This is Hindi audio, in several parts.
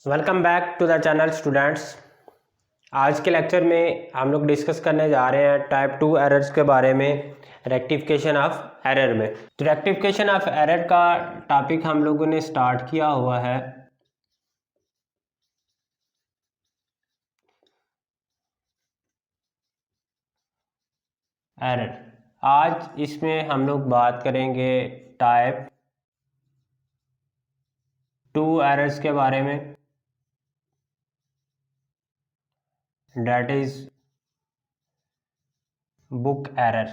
Welcome back to the channel students. आज के लेक्चर में हम लोग डिस्कस करने जा रहे हैं टाइप 2 एरर्स के बारे में, रेक्टिफिकेशन ऑफ एरर में। तो रेक्टिफिकेशन ऑफ एरर का टॉपिक हम लोगों ने स्टार्ट किया हुआ है एरर। आज इसमें हम लोग बात करेंगे टाइप 2 एरर्स के बारे में, that is book error.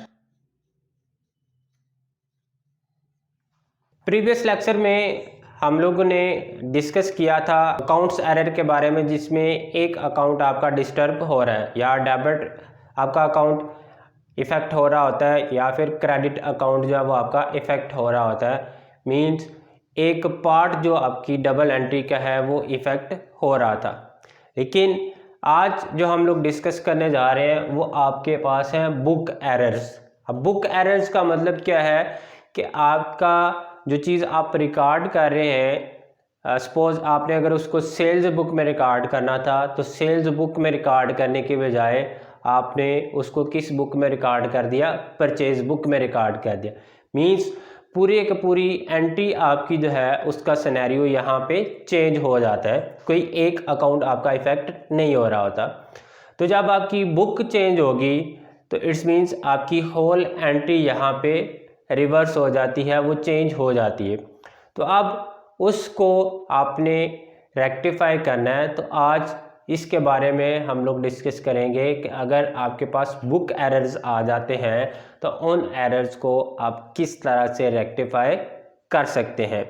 Previous lecture में हम लोगों ने डिस्कस किया था अकाउंट्स एरर के बारे में, जिसमें एक अकाउंट आपका डिस्टर्ब हो रहा है या डेबिट आपका अकाउंट इफ़ेक्ट हो रहा होता है या फिर क्रेडिट अकाउंट जो है वो आपका इफ़ेक्ट हो रहा होता है। मींस एक पार्ट जो आपकी डबल एंट्री का है वो इफ़ेक्ट हो रहा था। लेकिन आज जो हम लोग डिस्कस करने जा रहे हैं वो आपके पास है बुक एरर्स। अब बुक एरर्स का मतलब क्या है कि आपका जो चीज़ आप रिकॉर्ड कर रहे हैं, सपोज आपने अगर उसको सेल्स बुक में रिकॉर्ड करना था तो सेल्स बुक में रिकॉर्ड करने के बजाय आपने उसको किस बुक में रिकॉर्ड कर दिया, परचेज बुक में रिकॉर्ड कर दिया। मींस पूरी की पूरी एंट्री आपकी जो है उसका सिनेरियो यहाँ पे चेंज हो जाता है, कोई एक अकाउंट आपका इफेक्ट नहीं हो रहा होता। तो जब आपकी बुक चेंज होगी तो इट्स मीन्स आपकी होल एंट्री यहाँ पे रिवर्स हो जाती है, वो चेंज हो जाती है। तो अब उसको आपने रेक्टिफाई करना है। तो आज इसके बारे में हम लोग डिस्कस करेंगे कि अगर आपके पास बुक एरर्स आ जाते हैं तो उन एरर्स को आप किस तरह से रेक्टिफाई कर सकते हैं।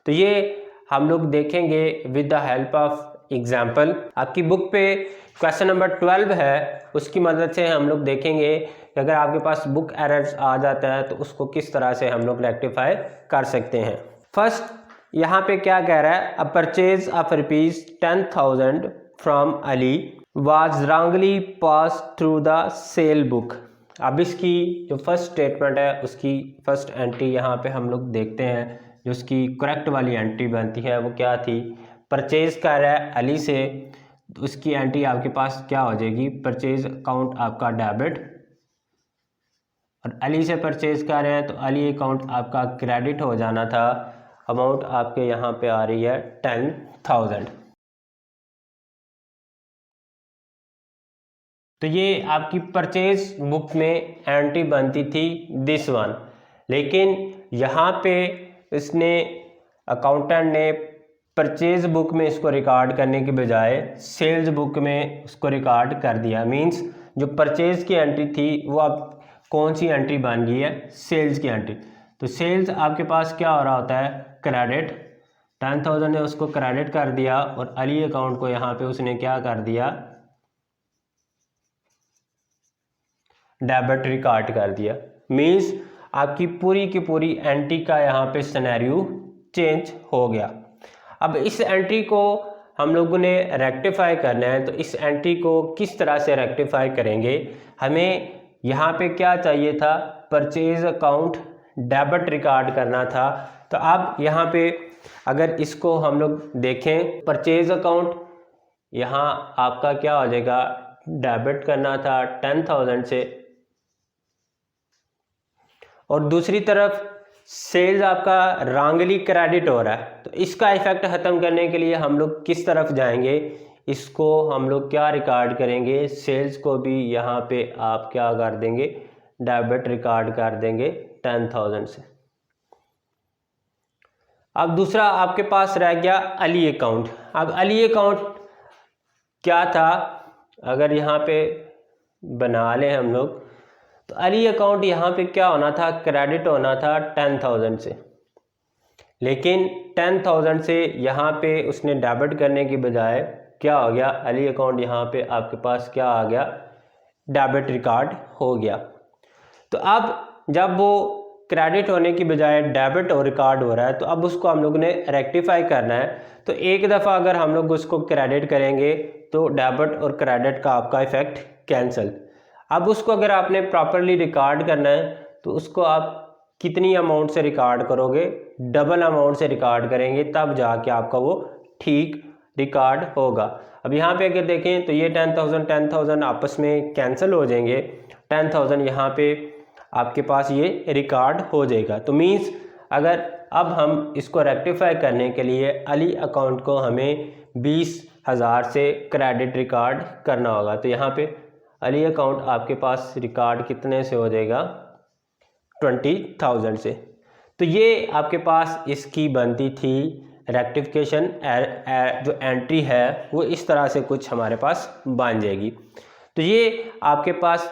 तो ये हम लोग देखेंगे with the help of example. आपकी बुक पे क्वेश्चन नंबर 12 है, उसकी मदद से हम लोग देखेंगे कि अगर आपके पास बुक एरर्स आ जाता है तो उसको किस तरह से हम लोग रेक्टिफाई कर सकते हैं। फर्स्ट यहाँ पे क्या कह रहा है, a purchase of ₹10,000 from Ali was wrongly pass through the cell book. अब इसकी जो फर्स्ट स्टेटमेंट है उसकी फर्स्ट एंट्री यहाँ पे हम लोग देखते हैं, जो उसकी करेक्ट वाली एंट्री बनती है वो क्या थी, परचेज कर रहा है अली से, तो उसकी एंट्री आपके पास क्या हो जाएगी, परचेज अकाउंट आपका डेबिट, और अली से परचेज कर रहे हैं तो अली अकाउंट आपका क्रेडिट हो जाना था। अमाउंट आपके यहाँ पे आ रही है 10,000। तो ये आपकी परचेज बुक में एंट्री बनती थी दिस वन। लेकिन यहाँ पे इसने अकाउंटेंट ने परचेज बुक में इसको रिकॉर्ड करने के बजाय सेल्स बुक में उसको रिकॉर्ड कर दिया। मींस जो परचेज की एंट्री थी वो अब कौन सी एंट्री बन गई है, सेल्स की एंट्री। तो सेल्स आपके पास क्या हो रहा होता है, क्रेडिट। 10,000 ने उसको क्रेडिट कर दिया और अली अकाउंट को यहाँ पे उसने क्या कर दिया, डेबिट रिकॉर्ड कर दिया। मींस आपकी पूरी की पूरी एंट्री का यहाँ पे सिनेरियो चेंज हो गया। अब इस एंट्री को हम लोगों ने रेक्टिफाई करना है, तो इस एंट्री को किस तरह से रेक्टिफाई करेंगे, हमें यहाँ पे क्या चाहिए था, परचेज अकाउंट डेबिट रिकॉर्ड करना था। तो अब यहाँ पे अगर इसको हम लोग देखें, परचेज अकाउंट यहाँ आपका क्या हो जाएगा, डेबिट करना था 10,000 से, और दूसरी तरफ सेल्स आपका रॉन्गली क्रेडिट हो रहा है। तो इसका इफेक्ट ख़त्म करने के लिए हम लोग किस तरफ जाएंगे, इसको हम लोग क्या रिकॉर्ड करेंगे, सेल्स को भी यहाँ पे आप क्या कर देंगे, डेबिट रिकॉर्ड कर देंगे 10,000 से। अब दूसरा आपके पास रह गया अली अकाउंट। अब अली अकाउंट क्या था, अगर यहाँ पे बना लें हम लोग, तो अली अकाउंट यहाँ पे क्या होना था, क्रेडिट होना था 10,000 से। लेकिन 10,000 से यहाँ पे उसने डेबिट करने की बजाय क्या हो गया, अली अकाउंट यहाँ पे आपके पास क्या आ गया, डेबिट रिकॉर्ड हो गया। तो अब जब वो क्रेडिट होने की बजाय डेबिट और रिकॉर्ड हो रहा है, तो अब उसको हम लोग ने रेक्टिफाई करना है। तो एक दफ़ा अगर हम लोग उसको क्रेडिट करेंगे तो डेबिट और क्रेडिट का आपका इफेक्ट कैंसिल। अब उसको अगर आपने प्रॉपरली रिकॉर्ड करना है तो उसको आप कितनी अमाउंट से रिकॉर्ड करोगे, डबल अमाउंट से रिकॉर्ड करेंगे, तब जाके आपका वो ठीक रिकॉर्ड होगा। अब यहाँ पे अगर देखें तो ये 10,000 आपस में कैंसिल हो जाएंगे, 10,000 यहाँ पे आपके पास ये रिकॉर्ड हो जाएगा। तो मीन्स अगर अब हम इसको रेक्टिफाई करने के लिए अली अकाउंट को हमें 20,000 से क्रेडिट रिकॉर्ड करना होगा। तो यहाँ पे अली अकाउंट आपके पास रिकॉर्ड कितने से हो जाएगा, 20,000 से। तो ये आपके पास इसकी बनती थी रेक्टिफिकेशन जो एंट्री है वो इस तरह से कुछ हमारे पास बन जाएगी। तो ये आपके पास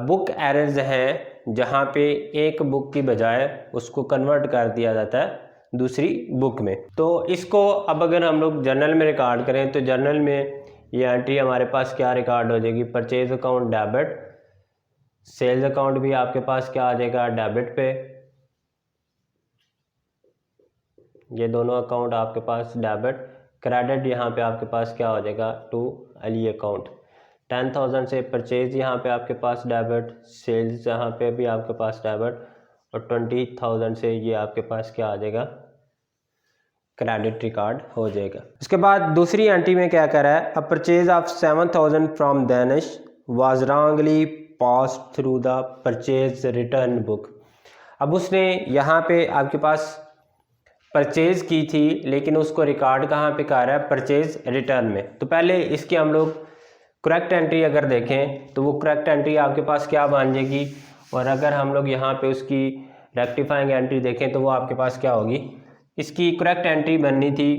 बुक एरर्स हैं जहाँ पे एक बुक की बजाय उसको कन्वर्ट कर दिया जाता है दूसरी बुक में। तो इसको अब अगर हम लोग जर्नल में रिकॉर्ड करें तो जर्नल में ये एंट्री हमारे पास क्या रिकॉर्ड हो जाएगी, purchase account debit, sales account भी आपके पास क्या आ जाएगा, डेबिट पे। ये दोनों अकाउंट आपके पास डेबिट, क्रेडिट यहाँ पे आपके पास क्या हो जाएगा, टू अली अकाउंट। 10,000 से परचेज यहाँ पे आपके पास डेबिट, सेल्स यहाँ पे भी आपके पास डेबिट, और 20,000 से ये आपके पास क्या आ जाएगा, क्रेडिट रिकॉर्ड हो जाएगा। उसके बाद दूसरी एंट्री में क्या कर रहा है, a purchase of 7,000 from Danish was wrongly pass through the purchase return book. अब उसने यहाँ पे आपके पास परचेज की थी लेकिन उसको रिकॉर्ड कहाँ पे कर रहा है, परचेज रिटर्न में। तो पहले इसकी हम लोग करेक्ट एंट्री अगर देखें तो वो करेक्ट एंट्री आपके पास क्या बन जाएगी, और अगर हम लोग यहाँ पे उसकी रेक्टिफाइंग एंट्री देखें तो वो आपके पास क्या होगी, इसकी करेक्ट एंट्री बननी थी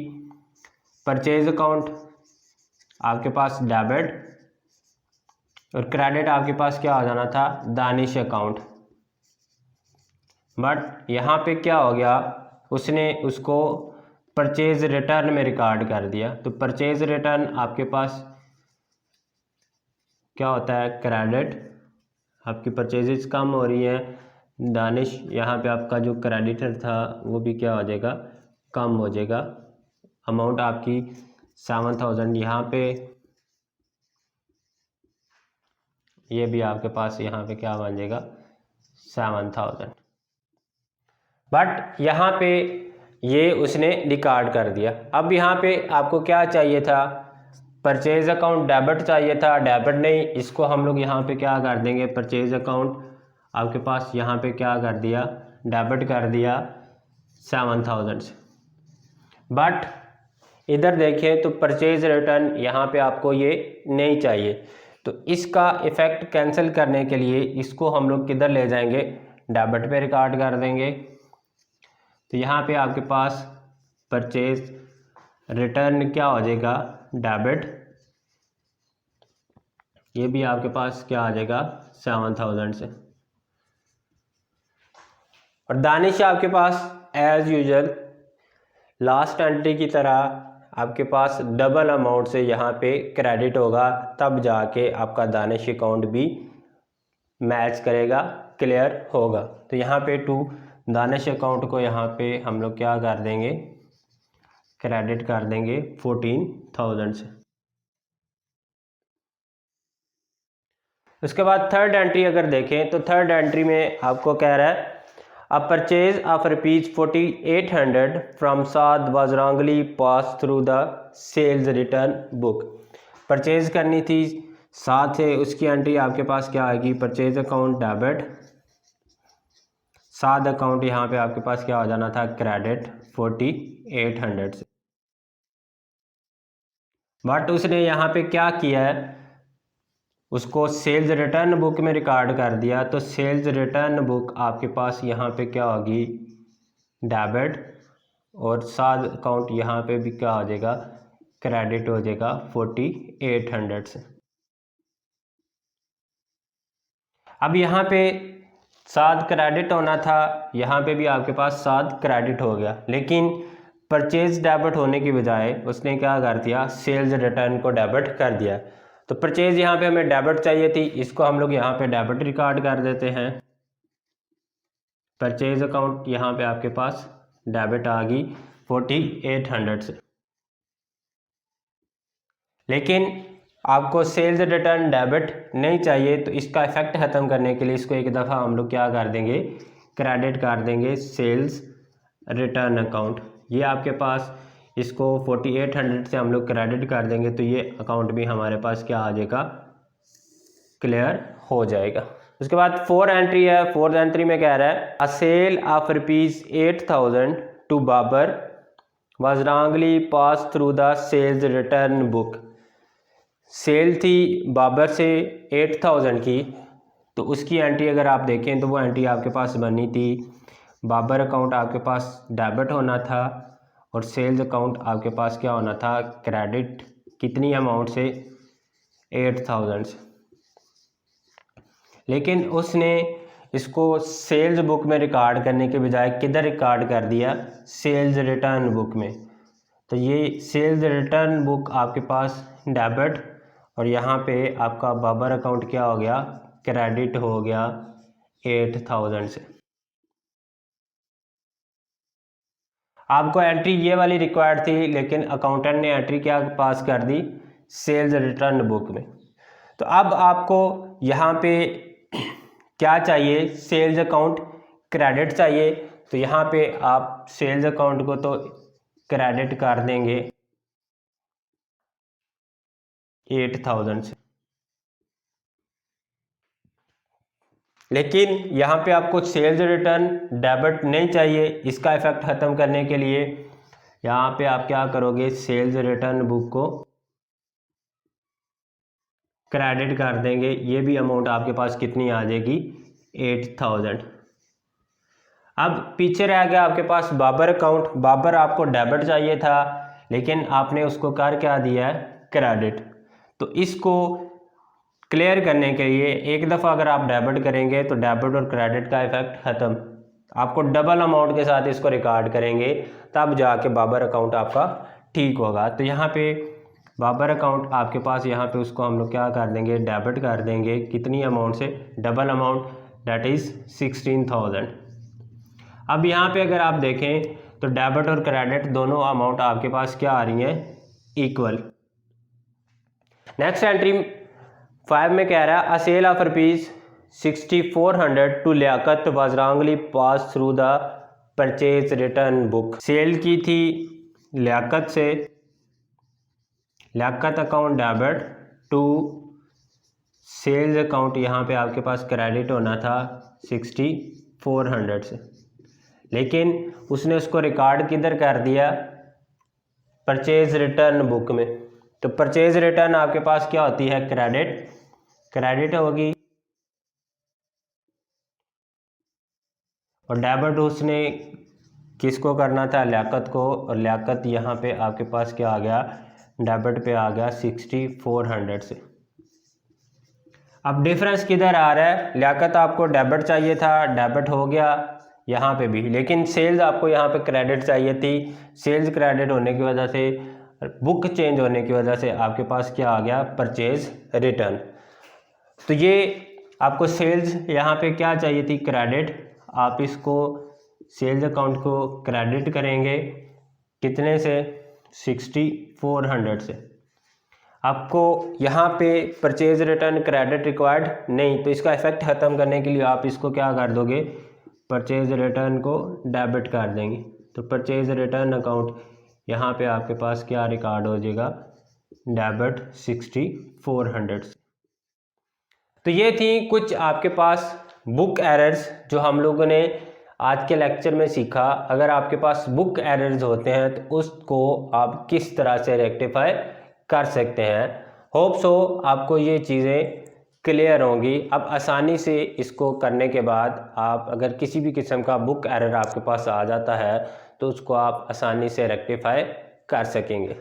परचेज अकाउंट आपके पास डेबिट, और क्रेडिट आपके पास क्या हो जाना था, दानिश अकाउंट। बट यहाँ पे क्या हो गया, उसने उसको परचेज रिटर्न में रिकॉर्ड कर दिया। तो परचेज रिटर्न आपके पास क्या होता है, क्रेडिट, आपकी परचेजेस कम हो रही हैं, दानिश यहाँ पे आपका जो क्रेडिटर था वो भी क्या हो जाएगा, कम हो जाएगा। अमाउंट आपकी 7,000 यहाँ पे, ये भी आपके पास यहाँ पे क्या बन जाएगा, 7,000। बट यहाँ पे ये उसने रिकॉर्ड कर दिया। अब यहाँ पे आपको क्या चाहिए था, परचेज अकाउंट डेबिट चाहिए था, डेबिट नहीं, इसको हम लोग यहाँ पे क्या कर देंगे, परचेज अकाउंट आपके पास यहाँ पे क्या कर दिया, डेबिट कर दिया 7,000 से। बट इधर देखें तो परचेज रिटर्न यहाँ पे आपको ये नहीं चाहिए। तो इसका इफ़ेक्ट कैंसिल करने के लिए इसको हम लोग किधर ले जाएंगे, डेबिट पे रिकॉर्ड कर देंगे। तो यहाँ पे आपके पास परचेज रिटर्न क्या हो जाएगा, डेबिट, ये भी आपके पास क्या आ जाएगा, 7,000 से। और दानिश आपके पास एज यूजुअल लास्ट एंट्री की तरह आपके पास डबल अमाउंट से यहाँ पे क्रेडिट होगा, तब जाके आपका दानिश अकाउंट भी मैच करेगा, क्लियर होगा। तो यहाँ पे टू दानिश अकाउंट को यहाँ पे हम लोग क्या कर देंगे, क्रेडिट कर देंगे 14,000 से। उसके बाद थर्ड एंट्री अगर देखें तो थर्ड एंट्री में आपको कह रहा है, a purchase of ₹4800 from Saad was wrongly pass through the sales return book. Purchase करनी थी साथ है, उसकी एंट्री आपके पास क्या आएगी, परचेज अकाउंट डेबिट, साद अकाउंट यहाँ पे आपके पास क्या हो जाना था, क्रेडिट 4800 से। बट उसने यहाँ पे क्या किया है, उसको सेल्स रिटर्न बुक में रिकॉर्ड कर दिया। तो सेल्स रिटर्न बुक आपके पास यहाँ पे क्या होगी, डेबिट, और साद अकाउंट यहाँ पे भी क्या हो जाएगा, क्रेडिट हो जाएगा 4800 से। अब यहाँ पे साद क्रेडिट होना था, यहाँ पे भी आपके पास साद क्रेडिट हो गया, लेकिन परचेज डेबिट होने की बजाय उसने क्या कर दिया, सेल्स रिटर्न को डेबिट कर दिया। तो परचेज यहाँ पे हमें डेबिट चाहिए थी, इसको हम लोग यहाँ पे डेबिट रिकॉर्ड कर देते हैं। परचेज अकाउंट यहाँ पे आपके पास डेबिट आ गई 4800 से। लेकिन आपको सेल्स रिटर्न डेबिट नहीं चाहिए, तो इसका इफेक्ट ख़त्म करने के लिए इसको एक दफ़ा हम लोग क्या कर देंगे, क्रेडिट कर देंगे सेल्स रिटर्न अकाउंट। ये आपके पास इसको 4800 से हम लोग क्रेडिट कर देंगे तो ये अकाउंट भी हमारे पास क्या आ जाएगा, क्लियर हो जाएगा। उसके बाद 4 एंट्री है। 4th एंट्री में कह रहा है a sale of ₹8,000 to Babar was wrongly pass through the sales return book. Sale थी बाबर से 8,000 की, तो उसकी एंट्री अगर आप देखें तो वो एंट्री आपके पास बनी थी, बाबर अकाउंट आपके पास डेबिट होना था और सेल्स अकाउंट आपके पास क्या होना था, क्रेडिट। कितनी अमाउंट से, 8,000 से। लेकिन उसने इसको सेल्स बुक में रिकॉर्ड करने के बजाय किधर रिकॉर्ड कर दिया, सेल्स रिटर्न बुक में। तो ये सेल्स रिटर्न बुक आपके पास डेबिट और यहाँ पे आपका बाबर अकाउंट क्या हो गया, क्रेडिट हो गया 8,000 से। आपको एंट्री ये वाली रिक्वायर्ड थी, लेकिन अकाउंटेंट ने एंट्री क्या पास कर दी, सेल्स रिटर्न बुक में। तो अब आपको यहाँ पे क्या चाहिए, सेल्स अकाउंट क्रेडिट चाहिए। तो यहाँ पे आप सेल्स अकाउंट को तो क्रेडिट कर देंगे 8,000 से, लेकिन यहाँ पे आपको सेल्स रिटर्न डेबिट नहीं चाहिए। इसका इफेक्ट ख़त्म करने के लिए यहाँ पे आप क्या करोगे, सेल्स रिटर्न बुक को क्रेडिट कर देंगे। ये भी अमाउंट आपके पास कितनी आ जाएगी, 8,000। अब पीछे रह गया आपके पास बाबर अकाउंट। बाबर आपको डेबिट चाहिए था, लेकिन आपने उसको कर क्या दिया है, क्रेडिट। तो इसको क्लियर करने के लिए एक दफ़ा अगर आप डेबिट करेंगे तो डेबिट और क्रेडिट का इफेक्ट ख़त्म। आपको डबल अमाउंट के साथ इसको रिकॉर्ड करेंगे, तब जाके बाबर अकाउंट आपका ठीक होगा। तो यहाँ पे बाबर अकाउंट आपके पास, यहाँ पे उसको हम लोग क्या कर देंगे, डेबिट कर देंगे। कितनी अमाउंट से, डबल अमाउंट, दैट इज़ 16,000। अब यहाँ पे अगर आप देखें तो डेबिट और क्रेडिट दोनों अमाउंट आपके पास क्या आ रही हैं, इक्वल। नेक्स्ट एंट्री 5 में कह रहा है a sale of ₹6,400 to Liaquat was wrongly pass through the purchase return book. Sale की थी लियाकत से, Liaquat account debit to sales account, यहाँ पे आपके पास क्रेडिट होना था 6,400 से, लेकिन उसने उसको रिकॉर्ड किधर कर दिया, परचेज रिटर्न बुक में। तो परचेज रिटर्न आपके पास क्या होती है, क्रेडिट होगी, और डेबिट उसने किसको करना था, लियाकत को, और लियाकत यहाँ पे आपके पास क्या आ गया, डेबिट पे आ गया 6,400 से। अब डिफरेंस किधर आ रहा है, लियाकत आपको डेबिट चाहिए था, डेबिट हो गया यहाँ पे भी, लेकिन सेल्स आपको यहाँ पे क्रेडिट चाहिए थी। सेल्स क्रेडिट होने की वजह से, बुक चेंज होने की वजह से आपके पास क्या आ गया, परचेज रिटर्न। तो ये आपको सेल्स यहाँ पे क्या चाहिए थी, क्रेडिट। आप इसको सेल्स अकाउंट को क्रेडिट करेंगे कितने से, 6,400 से। आपको यहाँ पे परचेज रिटर्न क्रेडिट रिक्वायर्ड नहीं, तो इसका इफेक्ट ख़त्म करने के लिए आप इसको क्या कर दोगे, परचेज रिटर्न को डेबिट कर देंगे। तो परचेज रिटर्न अकाउंट यहाँ पे आपके पास क्या रिकॉर्ड हो जाएगा, डेबिट 6,400 से। तो ये थी कुछ आपके पास बुक एरर्स जो हम लोगों ने आज के लेक्चर में सीखा। अगर आपके पास बुक एरर्स होते हैं तो उसको आप किस तरह से रेक्टिफाई कर सकते हैं। होप सो आपको ये चीज़ें क्लियर होंगी। अब आसानी से इसको करने के बाद आप अगर किसी भी किस्म का बुक एरर आपके पास आ जाता है तो उसको आप आसानी से रेक्टिफाई कर सकेंगे।